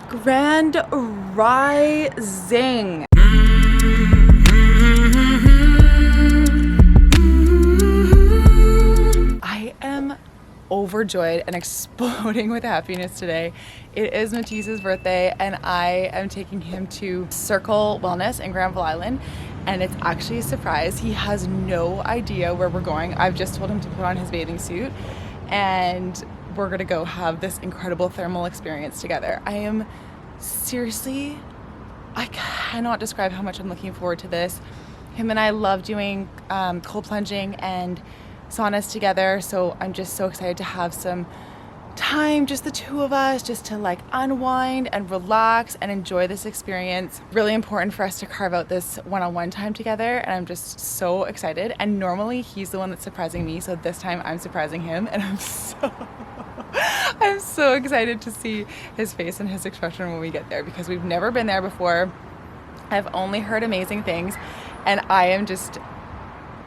Grand Rising. I am overjoyed and exploding with happiness today. It is Matisse's birthday and I am taking him to Circle Wellness in Granville Island, and it's actually a surprise. He has no idea where we're going. I've just told him to put on his bathing suit and we're gonna go have this incredible thermal experience together. I am seriously, I cannot describe how much I'm looking forward to this. Him and I love doing cold plunging and saunas together, so I'm just so excited to have some time, just the two of us, just to like unwind and relax and enjoy this experience. Really important for us to carve out this one-on-one time together, and I'm just so excited. And normally he's the one that's surprising me, so this time I'm surprising him, and I'm so excited to see his face and his expression when we get there, because we've never been there before. I've only heard amazing things, and I am just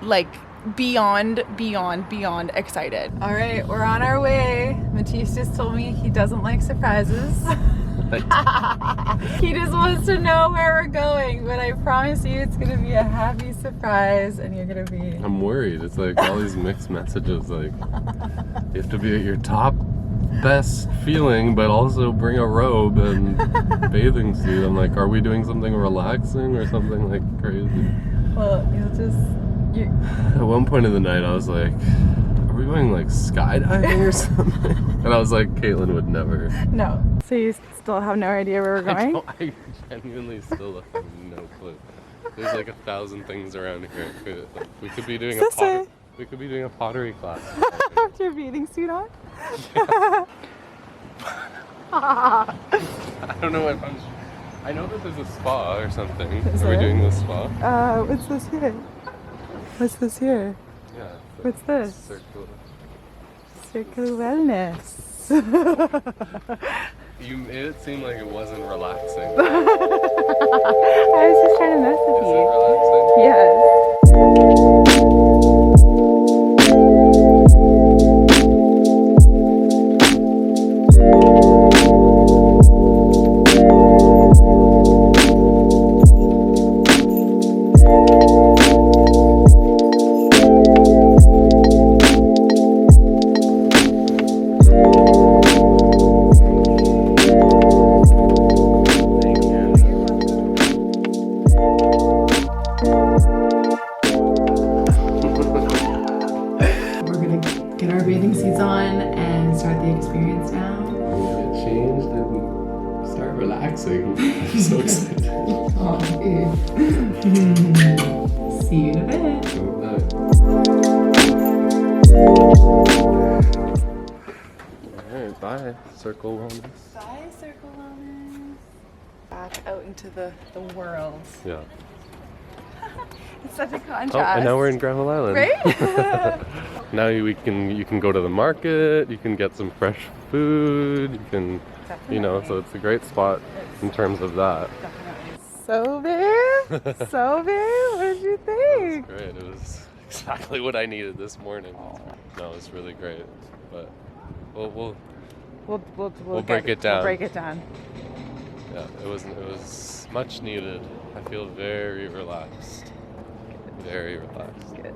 like beyond excited. All right, we're on our way. Matisse just told me he doesn't like surprises. He just wants to know where we're going, but I promise you it's gonna be a happy surprise and you're gonna be... I'm worried. It's like all these mixed messages, like you have to be at your top best feeling but also bring a robe and bathing suit. I'm like, are we doing something relaxing or something like crazy? Well, you'll just... At one point in the night I was like, are we going like skydiving or something? And I was like, Caitlin would never. No. So you still have no idea where we're going? I genuinely still have no clue. There's like 1,000 things around here. We could be doing we could be doing a pottery class. With your bathing suit on? I don't know if I know that there's a spa or something. Is Are we there? doing the spa? What's this here? What's this here? Yeah. What's this? Circle Wellness. You made it seem like it wasn't relaxing. I was just trying to mess with Is you. it relaxing? Yes. Get our bathing suits on and start the experience now. Get changed and start relaxing. I'm so excited. Oh, babe. See you in a bit. Good night. Alright, bye. Circle Wellness. Bye, Circle Wellness. Back out into the world. Yeah. It's such a contrast. Oh, and now we're in Granville Island. Right? Now you can go to the market, you can get some fresh food, you can, you know, so it's a great spot in terms of that. Definitely. So, babe? So, babe? What did you think? It was great. It was exactly what I needed this morning. No, it's really great. But we'll break it down. We'll break it down. Yeah, it was much needed. I feel very relaxed. Very relaxed. Good.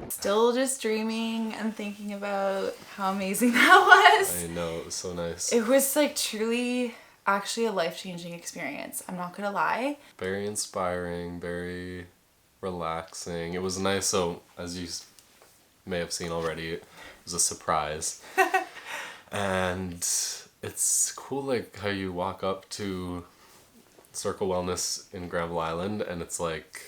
Still just dreaming and thinking about how amazing that was. I know, it was so nice. It was like truly actually a life-changing experience. I'm not gonna lie. Very inspiring, very relaxing. It was nice. So, as you may have seen already, it was a surprise. And it's cool, like how you walk up to Circle Wellness in Granville Island and it's like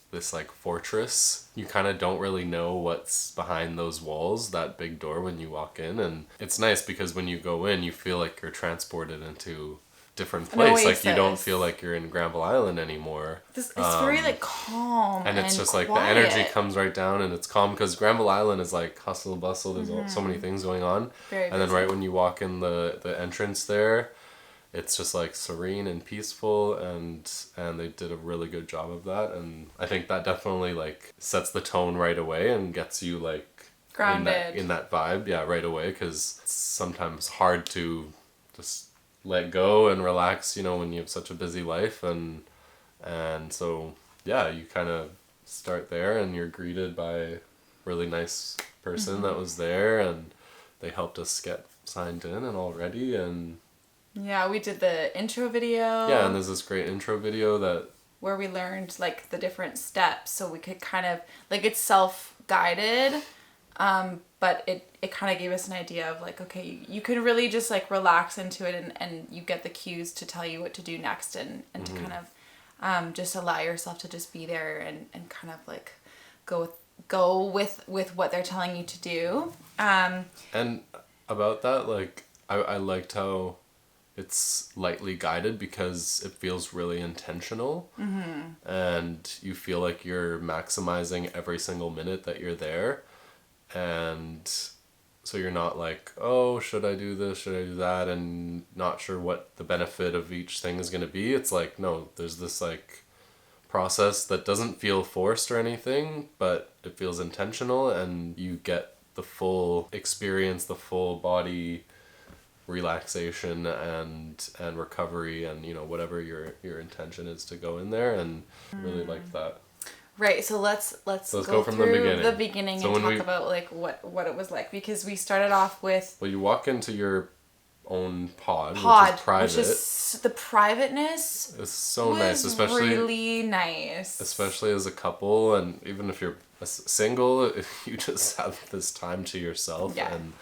this like fortress. You kind of don't really know what's behind those walls, that big door when you walk in, and it's nice because when you go in you feel like you're transported into different place. Like you don't feel like you're in Granville Island anymore. It's very like calm and it's just quiet. Like the energy comes right down and it's calm because Granville Island is like hustle and bustle. There's so many things going on. Very and then busy. right when you walk in the entrance there, it's just like serene and peaceful, and they did a really good job of that, and I think that definitely like sets the tone right away and gets you like grounded in that vibe, yeah, right away, because it's sometimes hard to just let go and relax, you know, when you have such a busy life. And so, yeah, you kind of start there and you're greeted by a really nice person that was there, and they helped us get signed in and all ready. And yeah, we did the intro video. yeah, and there's this great intro video that where we learned like the different steps, so we could kind of like, it's self-guided, but it kind of gave us an idea of like, okay, you can really just like relax into it, and you get the cues to tell you what to do next, and to kind of just allow yourself to just be there and kind of like go with what they're telling you to do. And about that, like, I liked how it's lightly guided because it feels really intentional, and you feel like you're maximizing every single minute that you're there. And so you're not like, oh, should I do this, should I do that, and not sure what the benefit of each thing is going to be. It's like, no, there's this like process that doesn't feel forced or anything, but it feels intentional, and you get the full experience, the full body relaxation and recovery, and you know, whatever your intention is to go in there. And really liked that. Right, so let's go from the beginning. So and talk about like what it was like, because we started off with, well, you walk into your own pod, which is private. Which is, the privateness is so nice, especially really nice, especially as a couple, and even if you're single, you just have this time to yourself. Yeah. And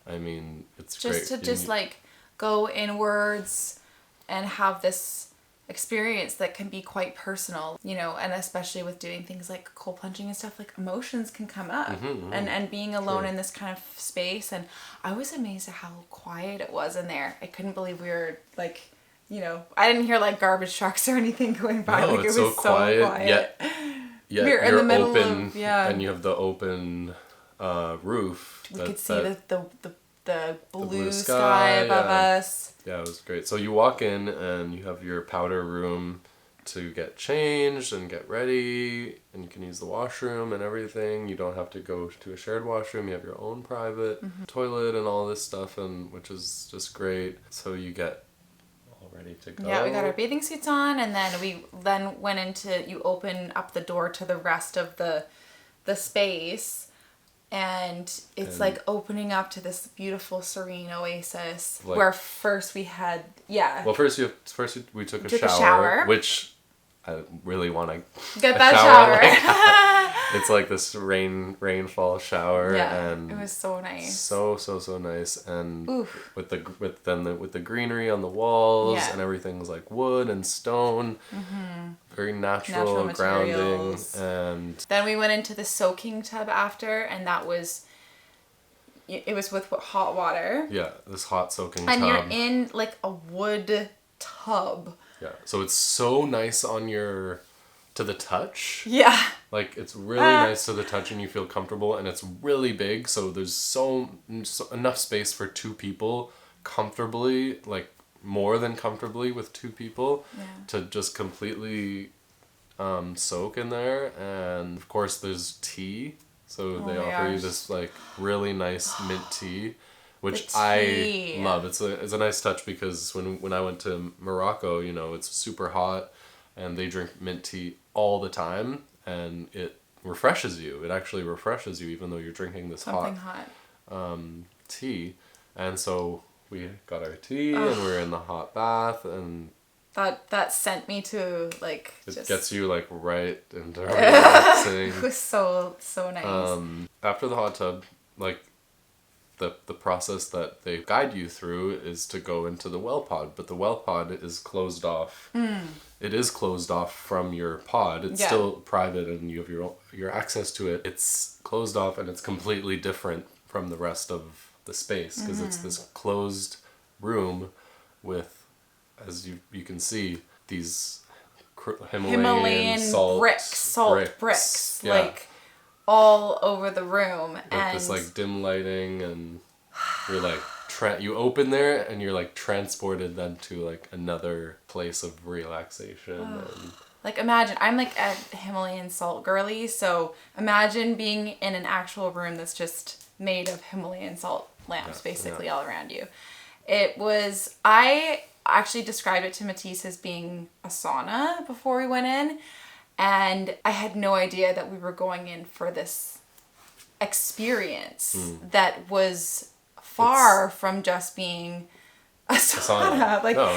I mean, it's just great to just like go inwards and have this experience that can be quite personal, you know, and especially with doing things like cold plunging and stuff, like emotions can come up, and being alone in this kind of space. And I was amazed at how quiet it was in there. I couldn't believe we were like, you know, I didn't hear like garbage trucks or anything going by. No, like it's it was so quiet. Yet we're in the middle open, of, yeah, and you have the open roof. We could see the blue sky above us. Yeah, it was great. So you walk in and you have your powder room to get changed and get ready, and you can use the washroom and everything. You don't have to go to a shared washroom. You have your own private toilet and all this stuff, and which is just great. So you get all ready to go. Yeah, we got our bathing suits on, and then we went into, you open up the door to the rest of the space. And it's like opening up to this beautiful, serene oasis, like, where first we had, Well, first we took a shower, which I really want to get that shower. Like, it's like this rainfall shower, and it was so nice. So nice, and with the greenery on the walls, and everything's like wood and stone. Very natural grounding. And then we went into the soaking tub after, and it was with hot water. Yeah, this hot soaking tub. And you're in like a wood tub. Yeah, so it's so nice to the touch. Yeah. Like, it's really nice to the touch, and you feel comfortable, and it's really big, so there's so enough space for two people comfortably, like more than comfortably with two people, to just completely soak in there. And of course there's tea, so they offer you this like really nice mint tea, which I love. It's a nice touch, because when I went to Morocco, you know, it's super hot and they drink mint tea all the time, and it refreshes you. It actually refreshes you, even though you're drinking this hot tea. And so we got our tea, and we're in the hot bath, and that sent me to like, it gets you like right into relaxing. It was so nice. After the hot tub, like the process that they guide you through is to go into the well pod, but the well pod is closed off. It is closed off from your pod. It's still private, and you have your access to it. It's closed off, and it's completely different from the rest of the space, because it's this closed room with, as you can see, these Himalayan salt bricks, like all over the room, with and this like dim lighting, and you're like you open there and you're like transported then to like another place of relaxation. And like, imagine, I'm like a Himalayan salt girly, so imagine being in an actual room that's just made of Himalayan salt lamps, basically all around you. It was, I actually described it to Matisse as being a sauna before we went in. And I had no idea that we were going in for this experience that was far from just being a sauna. Like, no,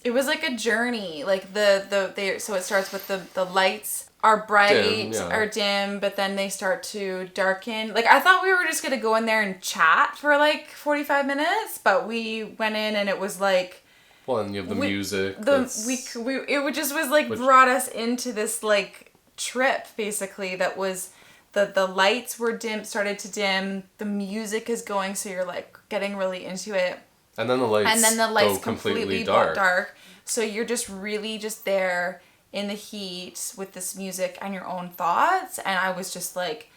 it was like a journey. Like so it starts with the lights are bright or dim, but then they start to darken. Like, I thought we were just gonna go in there and chat for like 45 minutes, but we went in and it was like, well, and you have the music. It just was like brought us into this like trip basically that was the lights were started to dim, the music is going, so you're like getting really into it. And then the lights go completely dark. So you're just really just there in the heat with this music and your own thoughts. And I was just like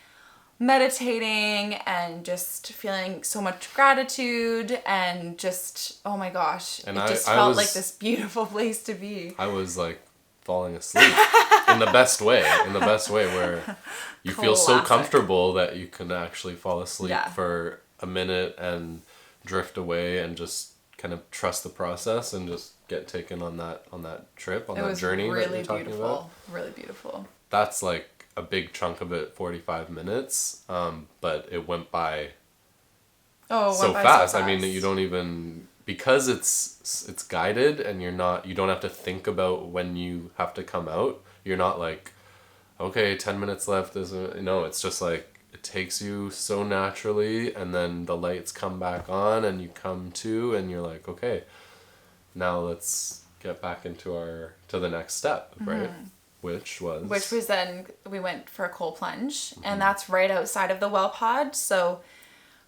meditating and just feeling so much gratitude and just, oh my gosh, it just felt like this beautiful place to be. I was like falling asleep in the best way where you feel so comfortable that you can actually fall asleep for a minute and drift away and just kind of trust the process and just get taken on that trip, on that journey that you're talking about. Really beautiful. That's like a big chunk of it, 45 minutes, but it went by so fast. I mean, you don't even, because it's guided and you don't have to think about when you have to come out. You're not like, okay, 10 minutes left. No, it's just like, it takes you so naturally, and then the lights come back on and you come to and you're like, okay, now let's get back into the next step, right? Which was then we went for a cold plunge, and that's right outside of the well pod. So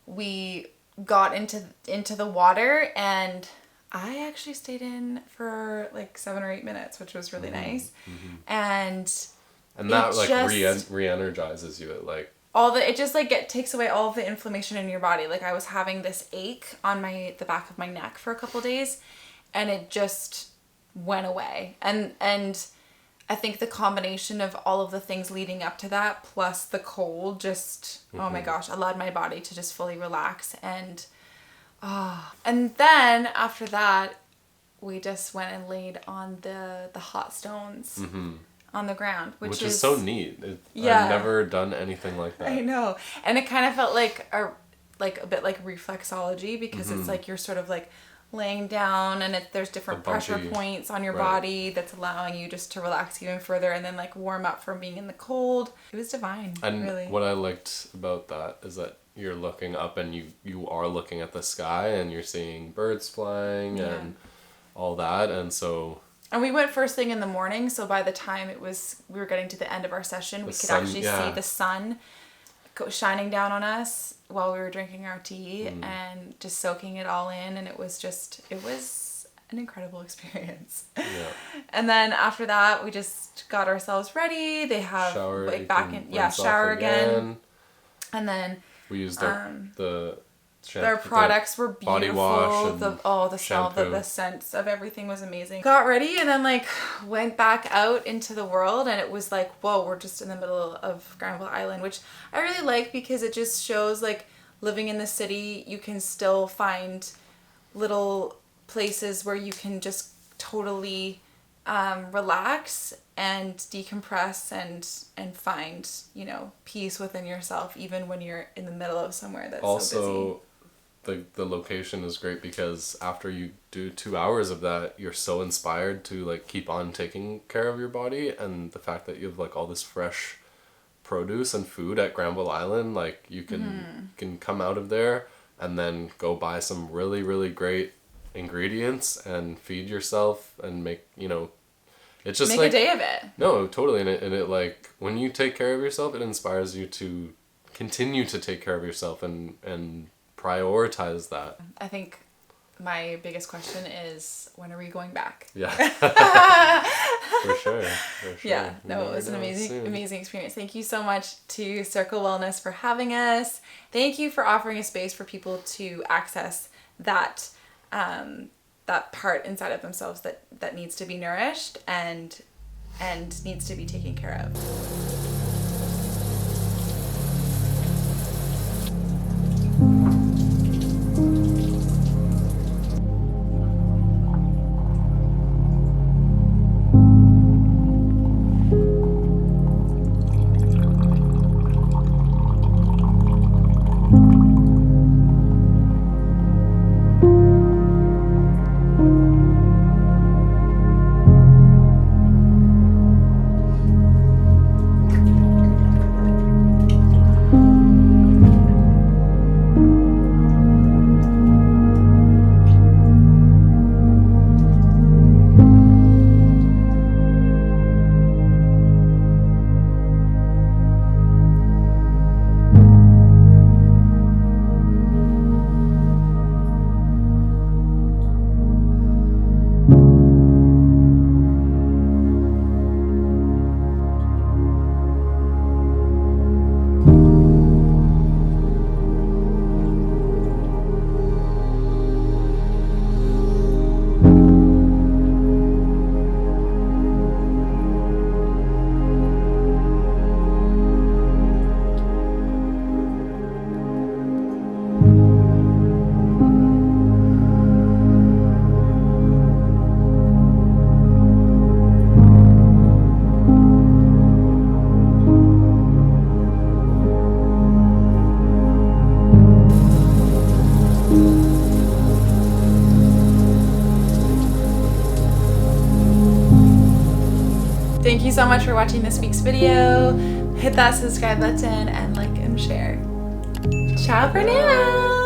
we got into the water, and I actually stayed in for like 7 or 8 minutes, which was really nice. And that like re-energizes you. It just like takes away all of the inflammation in your body. Like, I was having this ache on the back of my neck for a couple days, and it just went away. And I think the combination of all of the things leading up to that, plus the cold, just, oh my gosh, allowed my body to just fully relax. And then after that, we just went and laid on the hot stones on the ground, which is so neat. I've never done anything like that. I know. And it kind of felt like a bit like reflexology, because it's like you're sort of like laying down, and there's different pressure points on your body that's allowing you just to relax even further and then like warm up from being in the cold. It was divine. And really, what I liked about that is that you're looking up and you are looking at the sky and you're seeing birds flying and all that. And we went first thing in the morning, so by the time we were getting to the end of our session, we could actually see the sun shining down on us while we were drinking our tea and just soaking it all in, and it was an incredible experience. Yeah. And then after that, we just got ourselves ready. They have shower again. And then we used the their products were beautiful. Body wash and the smell, the scents of everything was amazing. Got ready and then like went back out into the world, and it was like, whoa, we're just in the middle of Granville Island, which I really like because it just shows like living in the city, you can still find little places where you can just totally relax and decompress and find, peace within yourself, even when you're in the middle of somewhere that's so busy. The location is great because after you do 2 hours of that, you're so inspired to like keep on taking care of your body, and the fact that you have like all this fresh produce and food at Granville Island, like you can come out of there and then go buy some really, really great ingredients and feed yourself and make, it's just make like a day of it. No, totally. And it like when you take care of yourself, it inspires you to continue to take care of yourself and prioritize that. I think my biggest question is, when are we going back? Yeah. For sure. Yeah, no, it was an amazing experience. Thank you so much to Circle Wellness for having us. Thank you for offering a space for people to access that that part inside of themselves that needs to be nourished and needs to be taken care of. Thank you so much for watching this week's video. Hit that subscribe button and like and share. Ciao for now.